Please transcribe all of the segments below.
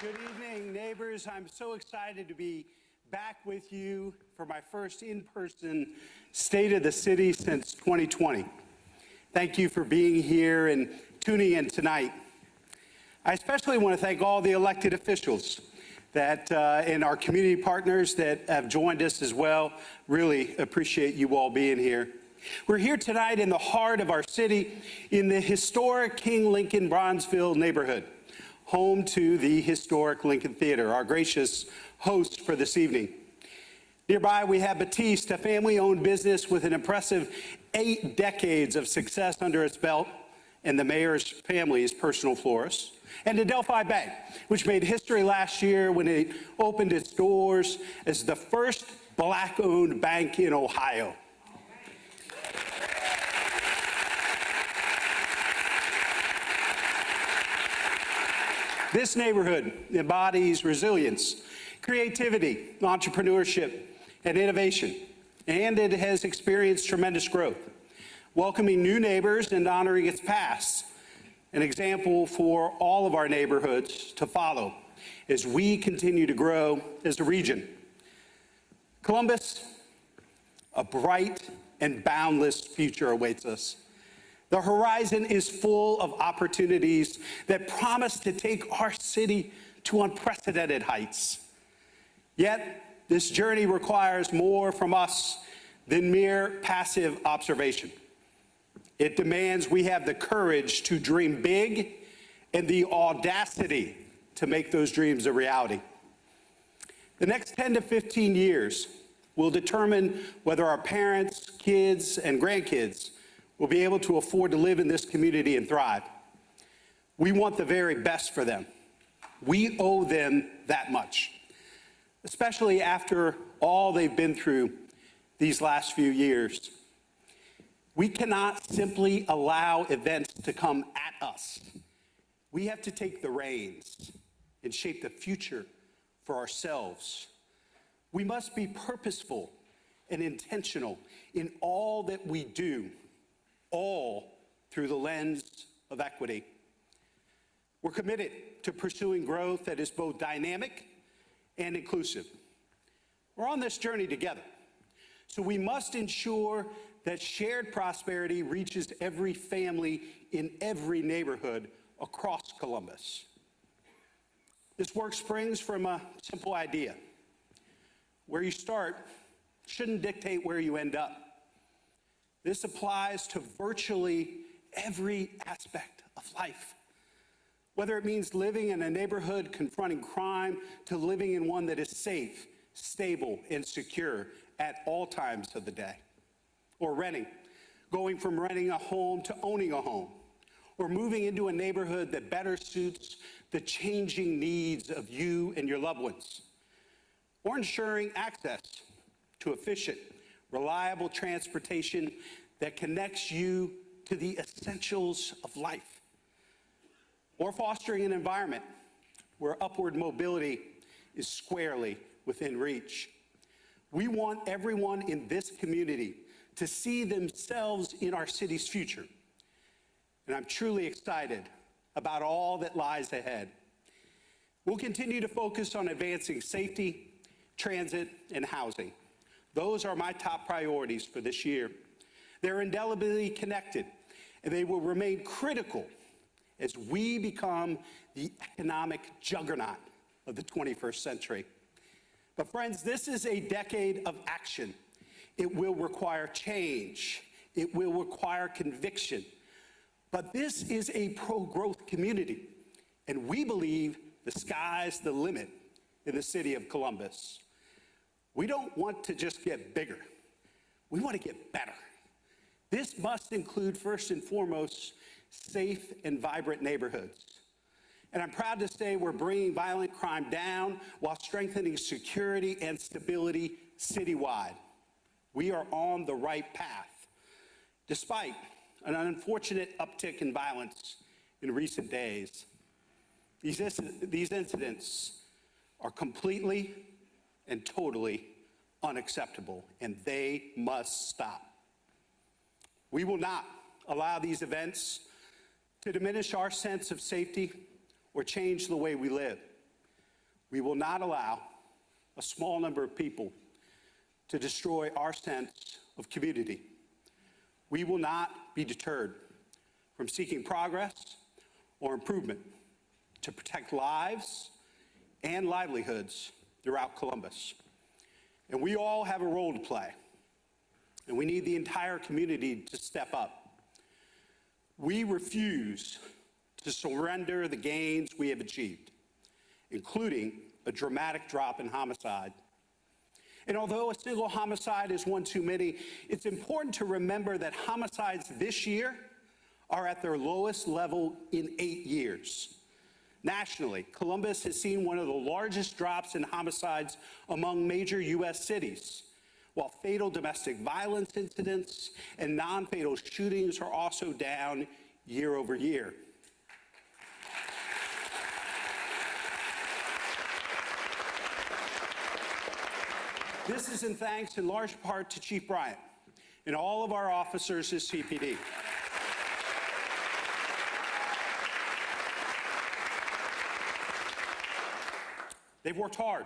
Good evening, neighbors. I'm so excited to be back with you for my first in-person State of the City since 2020. Thank you for being here and tuning in tonight. I especially want to thank all the elected officials and our community partners that have joined us as well. Really appreciate you all being here. We're here tonight in the heart of our city in the historic King Lincoln Bronzeville neighborhood, home to the historic Lincoln Theater, our gracious host for this evening. Nearby, we have Batiste, a family-owned business with an impressive 8 decades of success under its belt, and the mayor's family's personal florist. And the Delphi Bank, which made history last year when it opened its doors as the first Black-owned bank in Ohio. This neighborhood embodies resilience, creativity, entrepreneurship, and innovation, and it has experienced tremendous growth, welcoming new neighbors and honoring its past, an example for all of our neighborhoods to follow as we continue to grow as a region. Columbus, a bright and boundless future awaits us. The horizon is full of opportunities that promise to take our city to unprecedented heights. Yet, this journey requires more from us than mere passive observation. It demands we have the courage to dream big and the audacity to make those dreams a reality. The next 10 to 15 years will determine whether our parents, kids, and grandkids will be able to afford to live in this community and thrive. We want the very best for them. We owe them that much, especially after all they've been through these last few years. We cannot simply allow events to come at us. We have to take the reins and shape the future for ourselves. We must be purposeful and intentional in all that we do, all through the lens of equity. We're committed to pursuing growth that is both dynamic and inclusive. We're on this journey together, so we must ensure that shared prosperity reaches every family in every neighborhood across Columbus. This work springs from a simple idea. Where you start shouldn't dictate where you end up. This applies to virtually every aspect of life. Whether it means living in a neighborhood confronting crime to living in one that is safe, stable, and secure at all times of the day. Or renting, going from renting a home to owning a home. Or moving into a neighborhood that better suits the changing needs of you and your loved ones. Or ensuring access to efficient, reliable transportation that connects you to the essentials of life. Or fostering an environment where upward mobility is squarely within reach. We want everyone in this community to see themselves in our city's future. And I'm truly excited about all that lies ahead. We'll continue to focus on advancing safety, transit, and housing. Those are my top priorities for this year. They're indelibly connected, and they will remain critical as we become the economic juggernaut of the 21st century. But friends, this is a decade of action. It will require change. It will require conviction. But this is a pro-growth community, and we believe the sky's the limit in the city of Columbus. We don't want to just get bigger. We want to get better. This must include, first and foremost, safe and vibrant neighborhoods. And I'm proud to say we're bringing violent crime down while strengthening security and stability citywide. We are on the right path, despite an unfortunate uptick in violence in recent days. These incidents are completely and totally unacceptable, and they must stop. We will not allow these events to diminish our sense of safety or change the way we live. We will not allow a small number of people to destroy our sense of community. We will not be deterred from seeking progress or improvement to protect lives and livelihoods throughout Columbus. And we all have a role to play, and we need the entire community to step up. We refuse to surrender the gains we have achieved, including a dramatic drop in homicide. And although a single homicide is one too many, it's important to remember that homicides this year are at their lowest level in 8 years. Nationally, Columbus has seen one of the largest drops in homicides among major U.S. cities, while fatal domestic violence incidents and non-fatal shootings are also down year over year. This is in thanks in large part to Chief Bryant and all of our officers at CPD. They've worked hard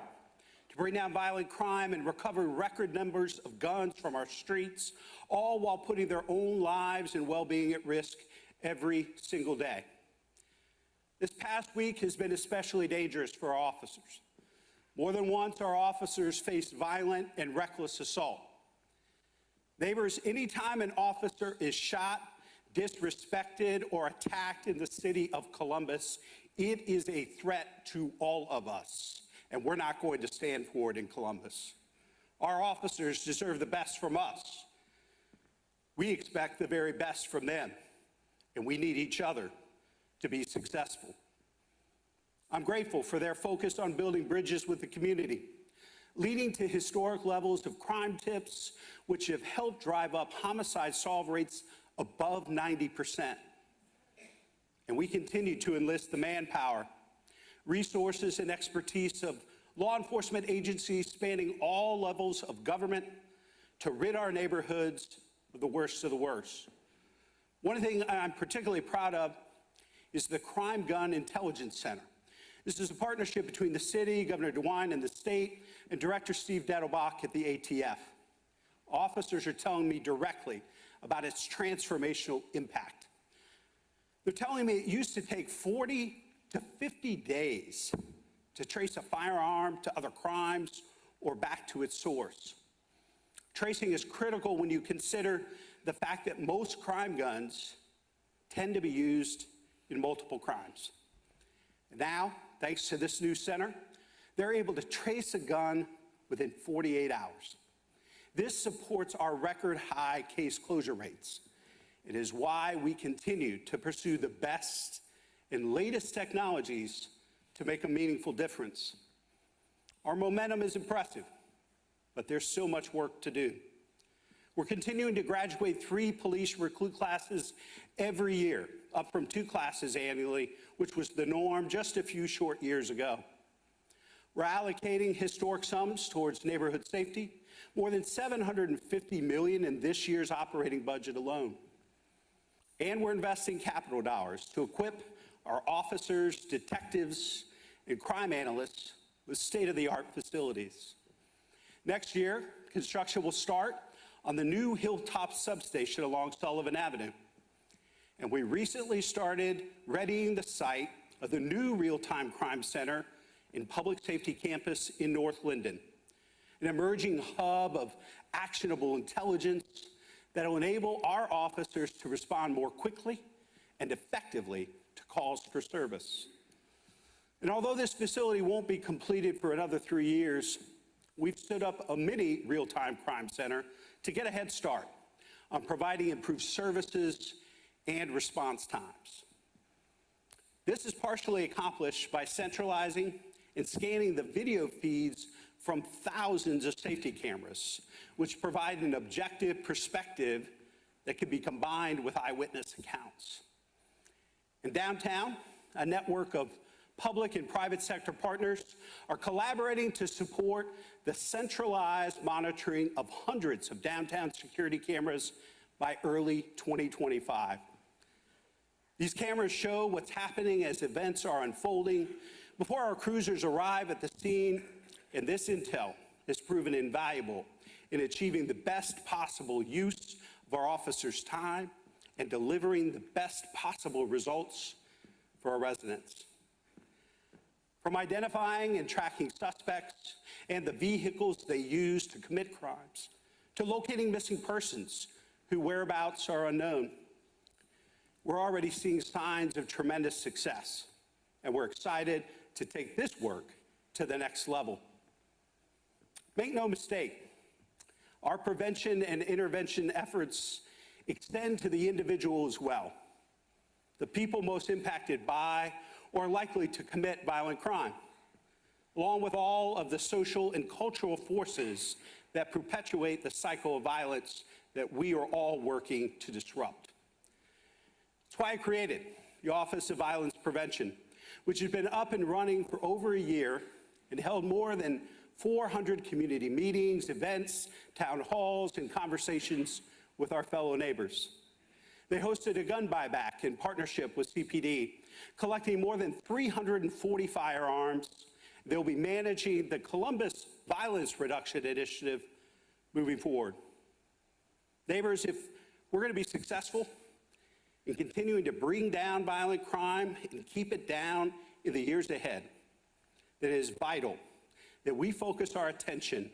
to bring down violent crime and recover record numbers of guns from our streets, all while putting their own lives and well-being at risk every single day. This past week has been especially dangerous for our officers. More than once, our officers faced violent and reckless assault. Neighbors, anytime an officer is shot, disrespected, or attacked in the city of Columbus, it is a threat to all of us, and we're not going to stand for it in Columbus. Our officers deserve the best from us. We expect the very best from them, and we need each other to be successful. I'm grateful for their focus on building bridges with the community, leading to historic levels of crime tips, which have helped drive up homicide solve rates above 90%. And we continue to enlist the manpower, resources, and expertise of law enforcement agencies spanning all levels of government to rid our neighborhoods of the worst of the worst. One thing I'm particularly proud of is the Crime Gun Intelligence Center. This is a partnership between the city, Governor DeWine, and the state, and Director Steve Dettelbach at the ATF. Officers are telling me directly about its transformational impact. They're telling me it used to take 40 to 50 days to trace a firearm to other crimes or back to its source. Tracing is critical when you consider the fact that most crime guns tend to be used in multiple crimes. And now, thanks to this new center, they're able to trace a gun within 48 hours. This supports our record high case closure rates. It is why we continue to pursue the best and latest technologies to make a meaningful difference. Our momentum is impressive, but there's still much work to do. We're continuing to graduate 3 police recruit classes every year, up from 2 classes annually, which was the norm just a few short years ago. We're allocating historic sums towards neighborhood safety, more than $750 million in this year's operating budget alone. And we're investing capital dollars to equip our officers, detectives, and crime analysts with state-of-the-art facilities. Next year, construction will start on the new Hilltop substation along Sullivan Avenue. And we recently started readying the site of the new real-time crime center in Public Safety Campus in North Linden, an emerging hub of actionable intelligence that will enable our officers to respond more quickly and effectively to calls for service. And although this facility won't be completed for another 3 years, we've stood up a mini real-time crime center to get a head start on providing improved services and response times. This is partially accomplished by centralizing and scanning the video feeds from thousands of safety cameras, which provide an objective perspective that can be combined with eyewitness accounts. In downtown, a network of public and private sector partners are collaborating to support the centralized monitoring of hundreds of downtown security cameras by early 2025. These cameras show what's happening as events are unfolding, before our cruisers arrive at the scene, and this intel has proven invaluable in achieving the best possible use of our officers' time and delivering the best possible results for our residents. From identifying and tracking suspects and the vehicles they use to commit crimes, to locating missing persons whose whereabouts are unknown, we're already seeing signs of tremendous success, and we're excited to take this work to the next level. Make no mistake, our prevention and intervention efforts extend to the individual as well, the people most impacted by or likely to commit violent crime, along with all of the social and cultural forces that perpetuate the cycle of violence that we are all working to disrupt. That's why I created the Office of Violence Prevention, which has been up and running for over a year and held more than 400 community meetings, events, town halls, and conversations with our fellow neighbors. They hosted a gun buyback in partnership with CPD, collecting more than 340 firearms. They'll be managing the Columbus Violence Reduction Initiative moving forward. Neighbors, if we're going to be successful in continuing to bring down violent crime and keep it down in the years ahead, then it is vital that we focus our attention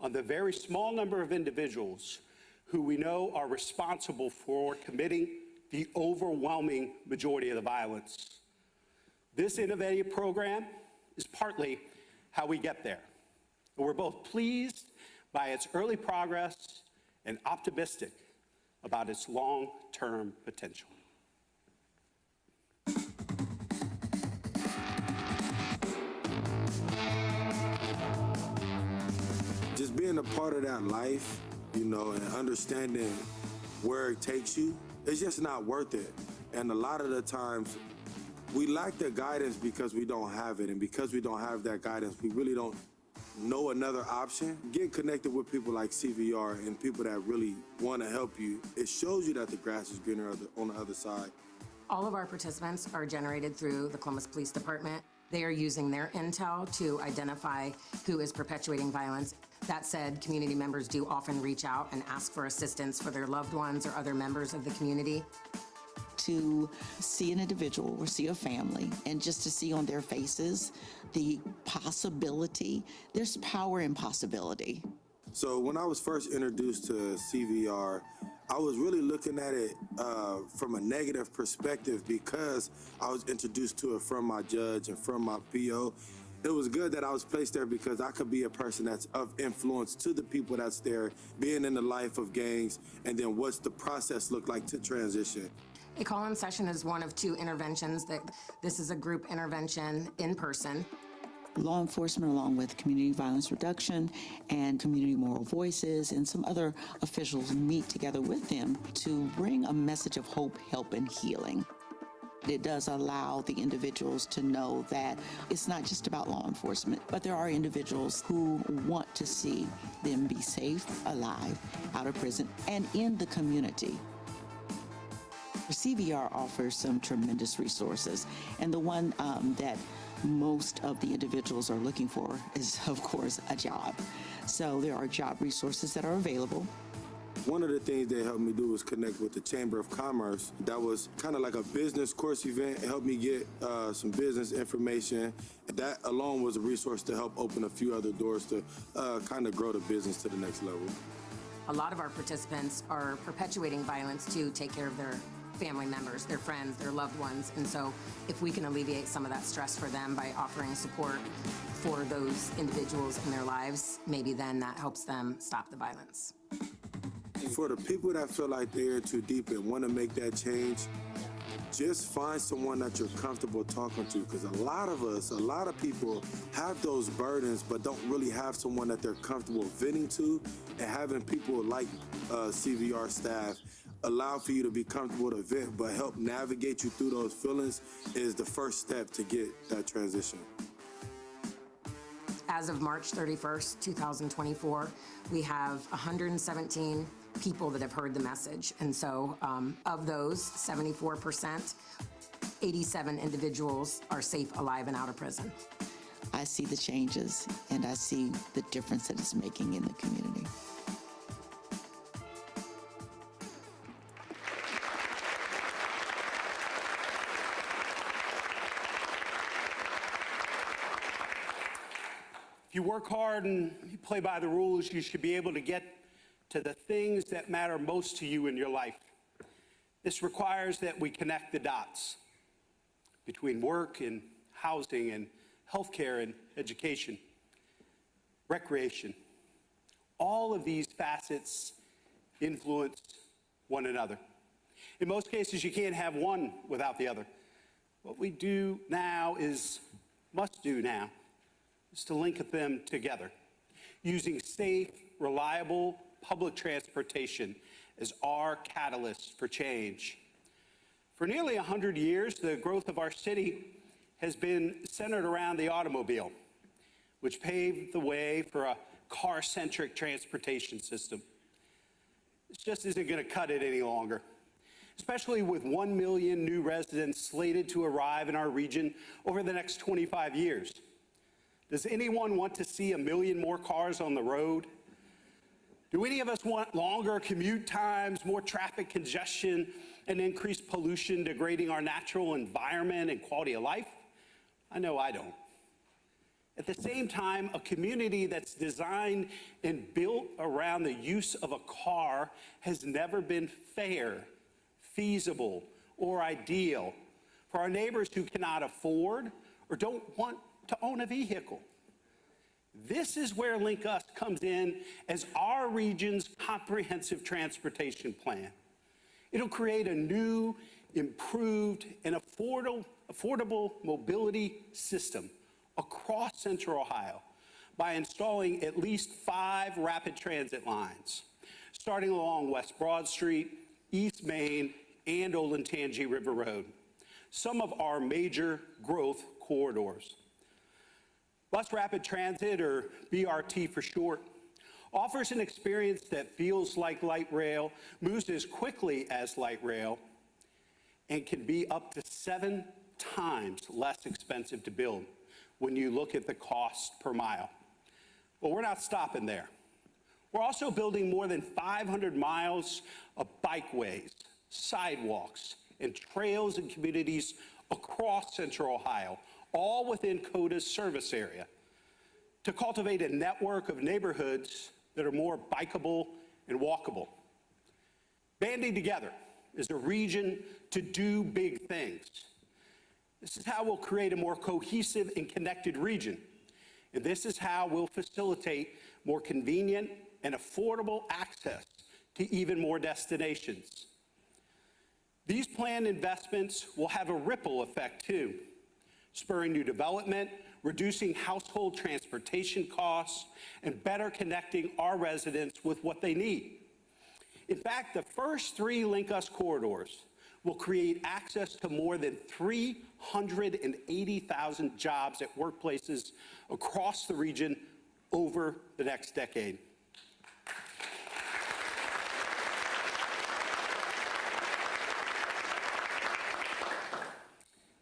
on the very small number of individuals who we know are responsible for committing the overwhelming majority of the violence. This innovative program is partly how we get there. And we're both pleased by its early progress and optimistic about its long-term potential. Just being a part of that life, you know, and understanding where it takes you, it's just not worth it. And a lot of the times, we lack the guidance because we don't have it. And because we don't have that guidance, we really don't know another option. Getting connected with people like CVR and people that really want to help you, it shows you that the grass is greener on the other side. All of our participants are generated through the Columbus Police Department. They are using their intel to identify who is perpetuating violence. That said, community members do often reach out and ask for assistance for their loved ones or other members of the community. To see an individual or see a family and just to see on their faces the possibility, there's power in possibility. So when I was first introduced to CVR, I was really looking at it from a negative perspective because I was introduced to it from my judge and from my PO. It was good that I was placed there because I could be a person that's of influence to the people that's there, being in the life of gangs, and then what's the process look like to transition. A call-in session is one of two interventions. This is a group intervention in person. Law enforcement, along with community violence reduction and community moral voices and some other officials, meet together with them to bring a message of hope, help, and healing. It does allow the individuals to know that it's not just about law enforcement, but there are individuals who want to see them be safe, alive, out of prison, and in the community. CVR offers some tremendous resources, and the one that most of the individuals are looking for is, of course, a job. So there are job resources that are available. One of the things they helped me do was connect with the Chamber of Commerce. That was kind of like a business course event. It helped me get some business information. That alone was a resource to help open a few other doors to kind of grow the business to the next level. A lot of our participants are perpetuating violence to take care of their family members, their friends, their loved ones. And so if we can alleviate some of that stress for them by offering support for those individuals in their lives, maybe then that helps them stop the violence. For the people that feel like they're too deep and want to make that change, just find someone that you're comfortable talking to, because a lot of people have those burdens but don't really have someone that they're comfortable venting to, and having people like CVR staff allow for you to be comfortable to vent but help navigate you through those feelings is the first step to get that transition. As of March 31st, 2024, we have 117 people that have heard the message. And so of those, 74% 87 individuals are safe, alive, and out of prison. I see the changes, and I see the difference that it's making in the community. If you work hard and you play by the rules, you should be able to get to the things that matter most to you in your life. This requires that we connect the dots between work and housing and healthcare and education, recreation. All of these facets influence one another. In most cases, you can't have one without the other. What we do now must do now, is to link them together, using safe, reliable public transportation as our catalyst for change. For nearly 100 years, the growth of our city has been centered around the automobile, which paved the way for a car-centric transportation system. This just isn't going to cut it any longer, especially with 1 million new residents slated to arrive in our region over the next 25 years. Does anyone want to see 1 million more cars on the road? Do any of us want longer commute times, more traffic congestion, and increased pollution degrading our natural environment and quality of life? I know I don't. At the same time, a community that's designed and built around the use of a car has never been fair, feasible, or ideal for our neighbors who cannot afford or don't want to own a vehicle. This is where Link Us comes in as our region's comprehensive transportation plan. It'll create a new, improved, and affordable mobility system across Central Ohio by installing at least 5 rapid transit lines, starting along West Broad Street, East Main, and Olentangy River Road, some of our major growth corridors. Bus Rapid Transit, or BRT for short, offers an experience that feels like light rail, moves as quickly as light rail, and can be up to 7 times less expensive to build when you look at the cost per mile. Well, we're not stopping there. We're also building more than 500 miles of bikeways, sidewalks, and trails in communities across Central Ohio, all within CODA's service area, to cultivate a network of neighborhoods that are more bikeable and walkable. Banding together as a region to do big things. This is how we'll create a more cohesive and connected region. And this is how we'll facilitate more convenient and affordable access to even more destinations. These planned investments will have a ripple effect too, spurring new development, reducing household transportation costs, and better connecting our residents with what they need. In fact, the first 3 Link Us corridors will create access to more than 380,000 jobs at workplaces across the region over the next decade.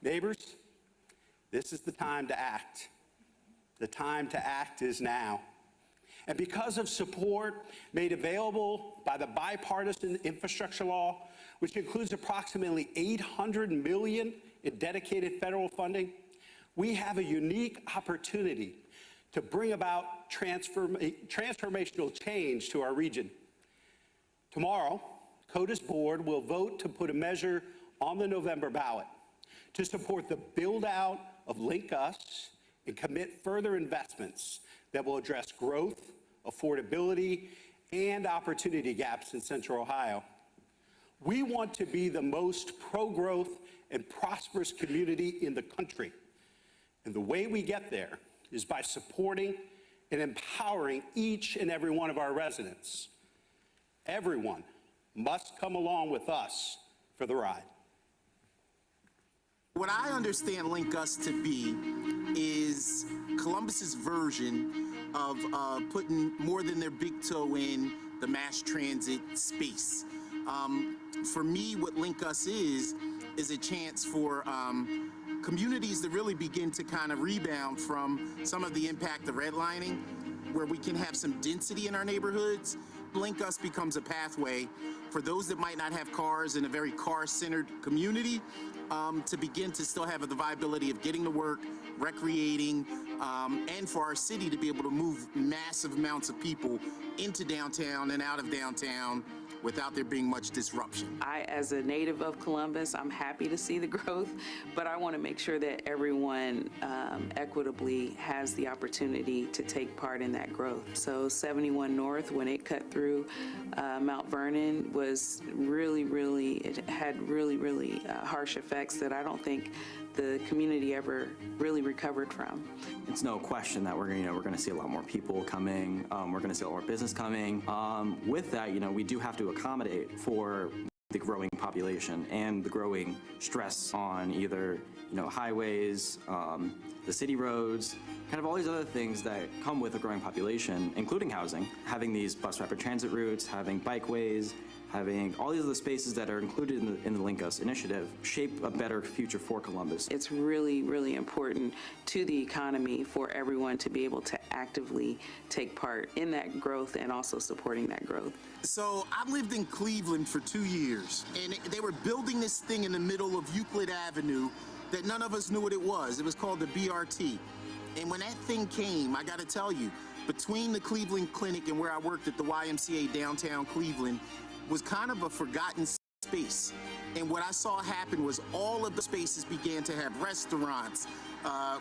Neighbors, this is the time to act. The time to act is now. And because of support made available by the bipartisan infrastructure law, which includes approximately $800 million in dedicated federal funding, we have a unique opportunity to bring about transformational change to our region. Tomorrow, CODA's board will vote to put a measure on the November ballot to support the build-out of Link Us and commit further investments that will address growth, affordability, and opportunity gaps in Central Ohio. We want to be the most pro-growth and prosperous community in the country. And the way we get there is by supporting and empowering each and every one of our residents. Everyone must come along with us for the ride. What I understand Link Us to be is Columbus's version of putting more than their big toe in the mass transit space. For me, what Link Us is is a chance for communities to really begin to kind of rebound from some of the impact of redlining, where we can have some density in our neighborhoods. Blink Us becomes a pathway for those that might not have cars in a very car-centered community to begin to still have the viability of getting to work, recreating, and for our city to be able to move massive amounts of people into downtown and out of downtown without there being much disruption. I, as a native of Columbus, I'm happy to see the growth, but I want to make sure that everyone equitably has the opportunity to take part in that growth. So 71 North, when it cut through Mount Vernon, was it had really harsh effects that I don't think the community ever really recovered from. It's no question that we're going to see a lot more people coming. We're going to see a lot more business coming. With that, we do have to accommodate for the growing population and the growing stress on either highways, the city roads, kind of all these other things that come with a growing population, including housing. Having these bus rapid transit routes, having bikeways, having all these other spaces that are included in the Link Us initiative shape a better future for Columbus. It's really important to the economy for everyone to be able to actively take part in that growth and also supporting that growth. So I lived in Cleveland for 2 years, and they were building this thing in the middle of Euclid Avenue that none of us knew what it was. It was called the BRT. And when that thing came, I gotta tell you, between the Cleveland Clinic and where I worked at the YMCA downtown Cleveland, was kind of a forgotten space. And what I saw happen was all of the spaces began to have restaurants,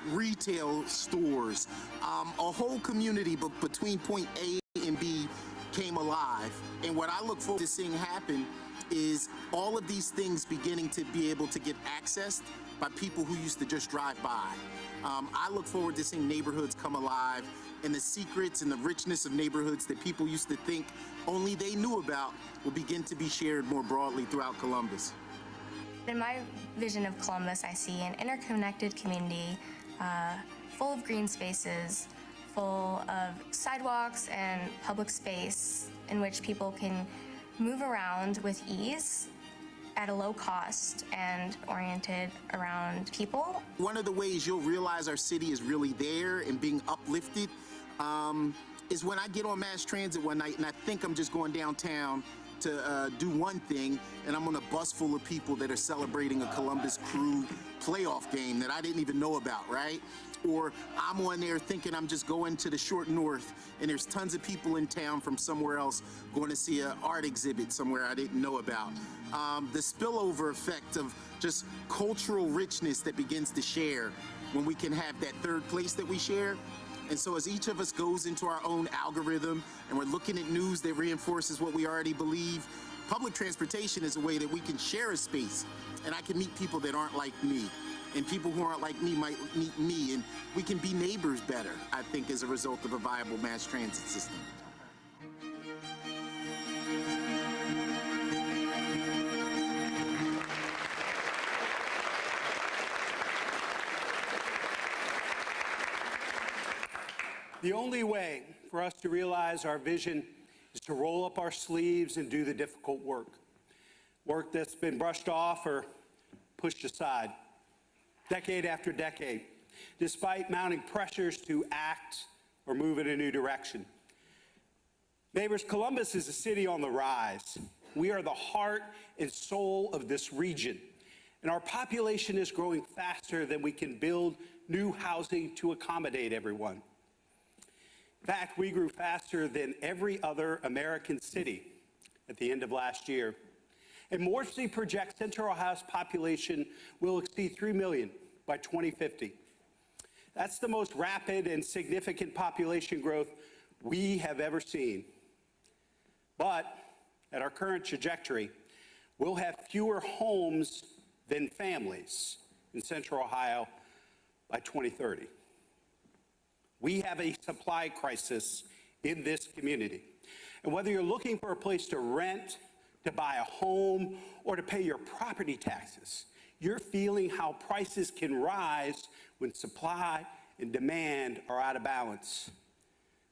retail stores, a whole community between point A and B came alive. And what I look forward to seeing happen is all of these things beginning to be able to get accessed by people who used to just drive by. I look forward to seeing neighborhoods come alive, and the secrets and the richness of neighborhoods that people used to think only they knew about will begin to be shared more broadly throughout Columbus. In my vision of Columbus, I see an interconnected community full of green spaces, full of sidewalks and public space in which people can move around with ease at a low cost and oriented around people. One of the ways you'll realize our city is really there and being uplifted is when I get on mass transit one night and I think I'm just going downtown to do one thing, and I'm on a bus full of people that are celebrating a Columbus Crew playoff game that I didn't even know about, right? Or I'm on there thinking I'm just going to the short north, and there's tons of people in town from somewhere else going to see an art exhibit somewhere I didn't know about. The spillover effect of just cultural richness that begins to share when we can have that third place that we share. And so as each of us goes into our own algorithm and we're looking at news that reinforces what we already believe, public transportation is a way that we can share a space, and I can meet people that aren't like me. And people who aren't like me might meet me, and we can be neighbors better, I think, as a result of a viable mass transit system. The only way for us to realize our vision is to roll up our sleeves and do the difficult work. Work that's been brushed off or pushed aside, decade after decade, despite mounting pressures to act or move in a new direction. Neighbors, Columbus is a city on the rise. We are the heart and soul of this region, and our population is growing faster than we can build new housing to accommodate everyone. In fact, we grew faster than every other American city at the end of last year. And Morrissey projects Central Ohio's population will exceed 3 million by 2050. That's the most rapid and significant population growth we have ever seen. But at our current trajectory, we'll have fewer homes than families in Central Ohio by 2030. We have a supply crisis in this community. And whether you're looking for a place to rent, to buy a home, or to pay your property taxes, you're feeling how prices can rise when supply and demand are out of balance.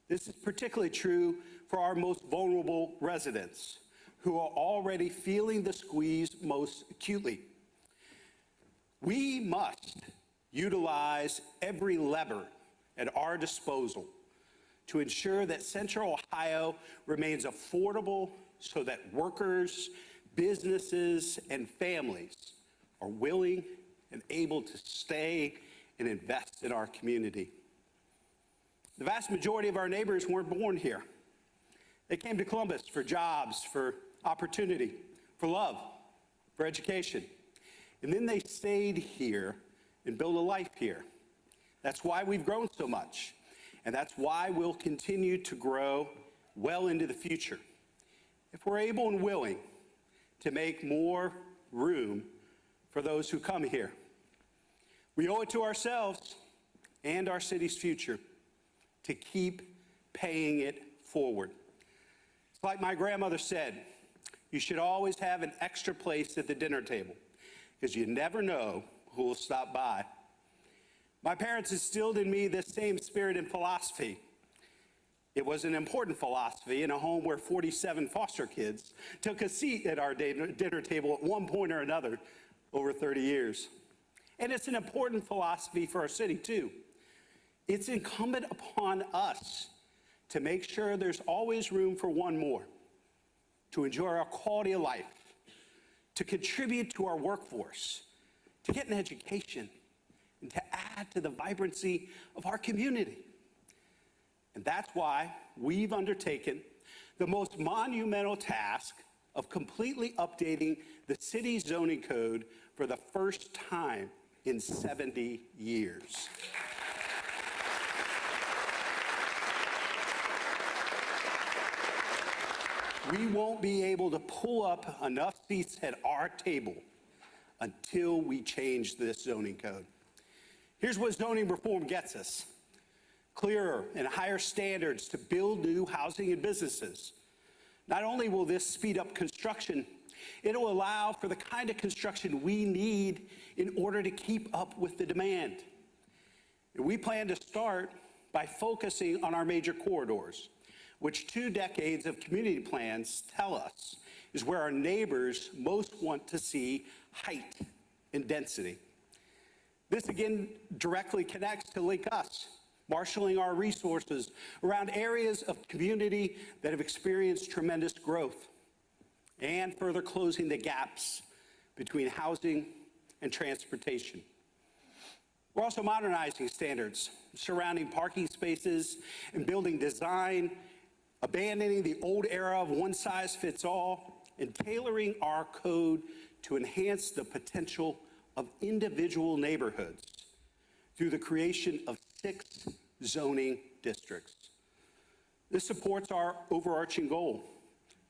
This is particularly true for our most vulnerable residents, who are already feeling the squeeze most acutely. We must utilize every lever at our disposal to ensure that Central Ohio remains affordable so that workers, businesses, and families are willing and able to stay and invest in our community. The vast majority of our neighbors weren't born here. They came to Columbus for jobs, for opportunity, for love, for education. And then they stayed here and built a life here. That's why we've grown so much. And that's why we'll continue to grow well into the future. If we're able and willing to make more room for those who come here. We owe it to ourselves and our city's future to keep paying it forward. It's like my grandmother said, you should always have an extra place at the dinner table because you never know who will stop by. My parents instilled in me this same spirit and philosophy. It was an important philosophy in a home where 47 foster kids took a seat at our dinner table at one point or another over 30 years. And it's an important philosophy for our city, too. It's incumbent upon us to make sure there's always room for one more, to enjoy our quality of life, to contribute to our workforce, to get an education, and to add to the vibrancy of our community. And that's why we've undertaken the most monumental task of completely updating the city's zoning code for the first time in 70 years. We won't be able to pull up enough seats at our table until we change this zoning code. Here's what zoning reform gets us: clearer and higher standards to build new housing and businesses. Not only will this speed up construction, it'll allow for the kind of construction we need in order to keep up with the demand. And we plan to start by focusing on our major corridors, which 2 decades of community plans tell us is where our neighbors most want to see height and density. This again directly connects to Link Us, marshaling our resources around areas of community that have experienced tremendous growth, and further closing the gaps between housing and transportation. We're also modernizing standards surrounding parking spaces and building design, abandoning the old era of one-size-fits-all, and tailoring our code to enhance the potential of individual neighborhoods through the creation of 6 zoning districts. This supports our overarching goal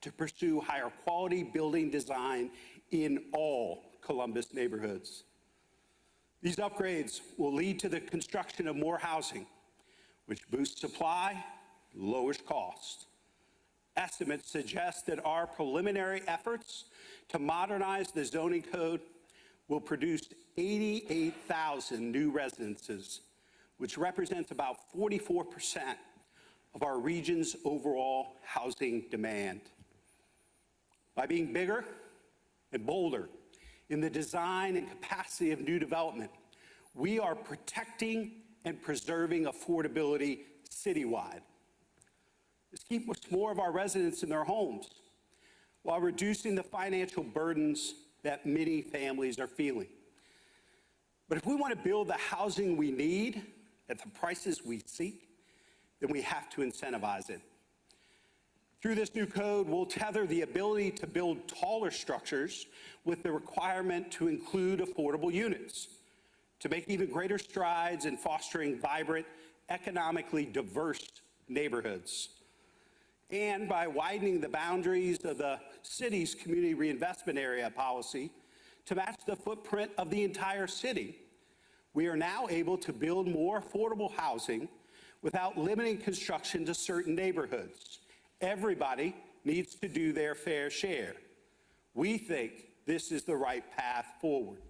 to pursue higher quality building design in all Columbus neighborhoods. These upgrades will lead to the construction of more housing, which boosts supply, lowers cost. Estimates suggest that our preliminary efforts to modernize the zoning code will produce 88,000 new residences, which represents about 44% of our region's overall housing demand. By being bigger and bolder in the design and capacity of new development, we are protecting and preserving affordability citywide. This keeps more of our residents in their homes while reducing the financial burdens that many families are feeling. But if we want to build the housing we need at the prices we seek, then we have to incentivize it. Through this new code, we'll tether the ability to build taller structures with the requirement to include affordable units, to make even greater strides in fostering vibrant, economically diverse neighborhoods. And by widening the boundaries of the city's community reinvestment area policy to match the footprint of the entire city, we are now able to build more affordable housing without limiting construction to certain neighborhoods. Everybody needs to do their fair share. We think this is the right path forward.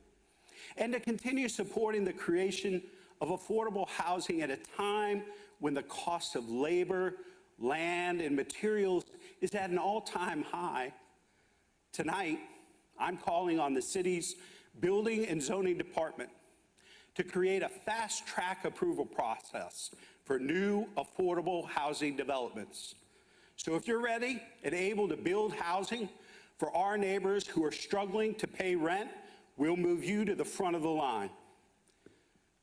And to continue supporting the creation of affordable housing at a time when the cost of labor, land, and materials is at an all-time high. Tonight, I'm calling on the city's Building and Zoning Department to create a fast-track approval process for new affordable housing developments. So if you're ready and able to build housing for our neighbors who are struggling to pay rent, we'll move you to the front of the line.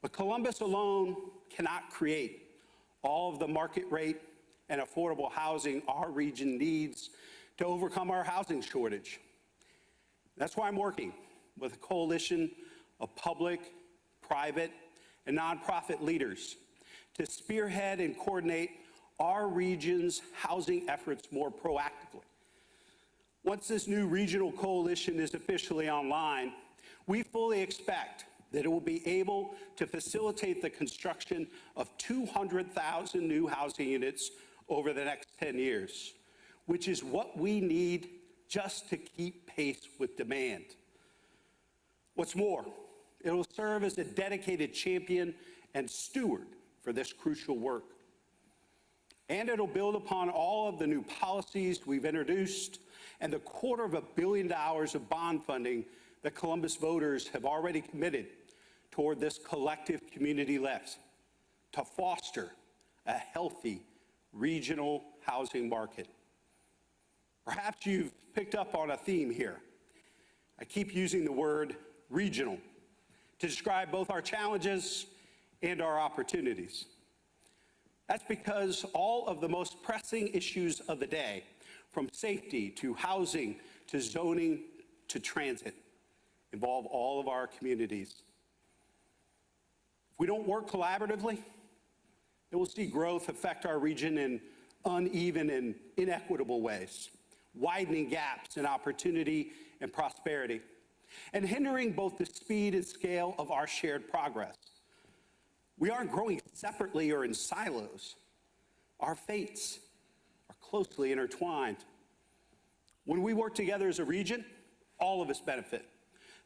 But Columbus alone cannot create all of the market rate and affordable housing our region needs to overcome our housing shortage. That's why I'm working with a coalition of public, private, and nonprofit leaders to spearhead and coordinate our region's housing efforts more proactively. Once this new regional coalition is officially online, we fully expect that it will be able to facilitate the construction of 200,000 new housing units over the next 10 years, which is what we need just to keep pace with demand. What's more, it will serve as a dedicated champion and steward for this crucial work. And it'll build upon all of the new policies we've introduced and the $250 million of bond funding that Columbus voters have already committed toward this collective community left to foster a healthy regional housing market. Perhaps you've picked up on a theme here. I keep using the word regional to describe both our challenges and our opportunities. That's because all of the most pressing issues of the day, from safety to housing to zoning to transit, involve all of our communities. If we don't work collaboratively, it will see growth affect our region in uneven and inequitable ways, widening gaps in opportunity and prosperity, and hindering both the speed and scale of our shared progress. We aren't growing separately or in silos. Our fates are closely intertwined. When we work together as a region, all of us benefit.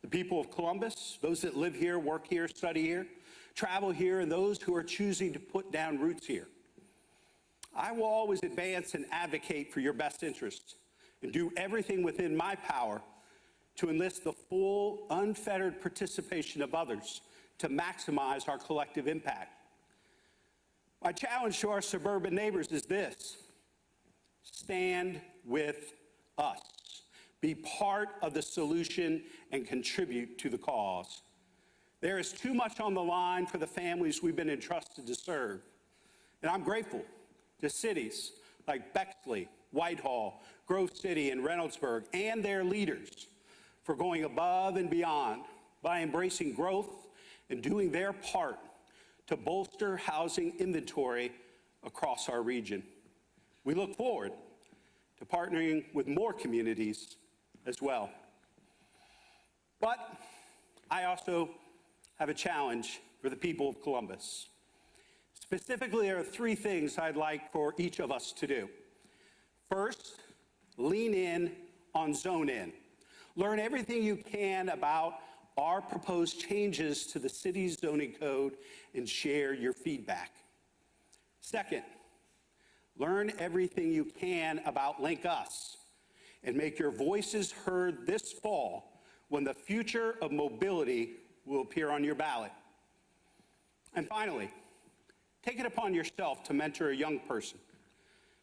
The people of Columbus, those that live here, work here, study here, travel here, and those who are choosing to put down roots here. I will always advance and advocate for your best interests and do everything within my power to enlist the full, unfettered participation of others to maximize our collective impact. My challenge to our suburban neighbors is this: stand with us. Be part of the solution and contribute to the cause. There is too much on the line for the families we've been entrusted to serve. And I'm grateful to cities like Bexley, Whitehall, Grove City, and Reynoldsburg, and their leaders for going above and beyond by embracing growth and doing their part to bolster housing inventory across our region. We look forward to partnering with more communities as well. But I also have a challenge for the people of Columbus. Specifically, there are three things I'd like for each of us to do. First, lean in on Zone In. Learn everything you can about our proposed changes to the city's zoning code and share your feedback. Second, learn everything you can about Link Us and make your voices heard this fall when the future of mobility will appear on your ballot. And finally, take it upon yourself to mentor a young person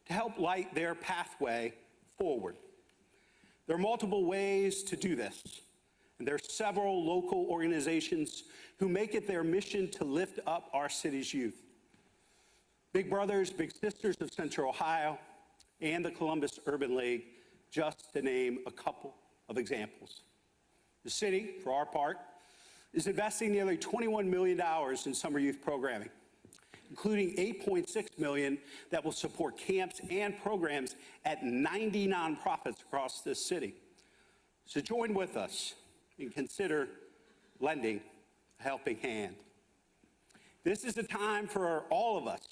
to help light their pathway forward. There are multiple ways to do this, and there are several local organizations who make it their mission to lift up our city's youth. Big Brothers, Big Sisters of Central Ohio, and the Columbus Urban League, just to name a couple of examples. The city, for our part, is investing nearly $21 million in summer youth programming, including $8.6 million that will support camps and programs at 90 nonprofits across this city. So join with us and consider lending a helping hand. This is a time for all of us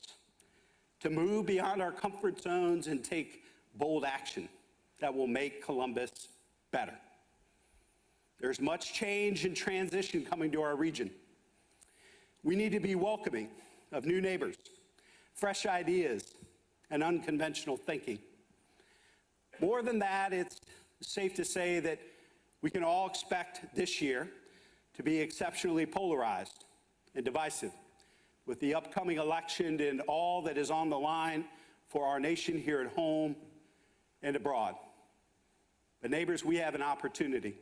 to move beyond our comfort zones and take bold action that will make Columbus better. There's much change and transition coming to our region. We need to be welcoming of new neighbors, fresh ideas, and unconventional thinking. More than that, it's safe to say that we can all expect this year to be exceptionally polarized and divisive with the upcoming election and all that is on the line for our nation here at home and abroad. But neighbors, we have an opportunity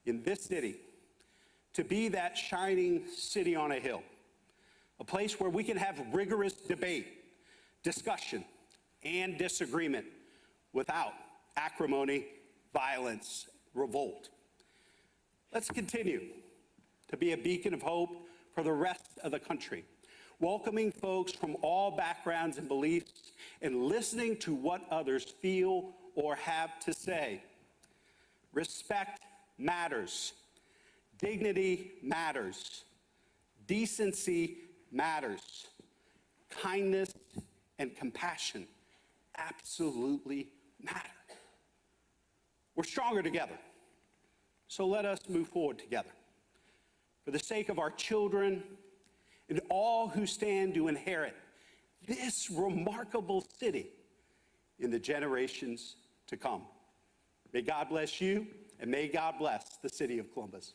in this city to be that shining city on a hill, a place where we can have rigorous debate, discussion, and disagreement without acrimony, violence, revolt. Let's continue to be a beacon of hope for the rest of the country, welcoming folks from all backgrounds and beliefs and listening to what others feel or have to say. Respect matters. Dignity matters. Decency matters. Kindness and compassion absolutely matter. We're stronger together, so let us move forward together. For the sake of our children and all who stand to inherit this remarkable city in the generations to come. May God bless you, and may God bless the city of Columbus.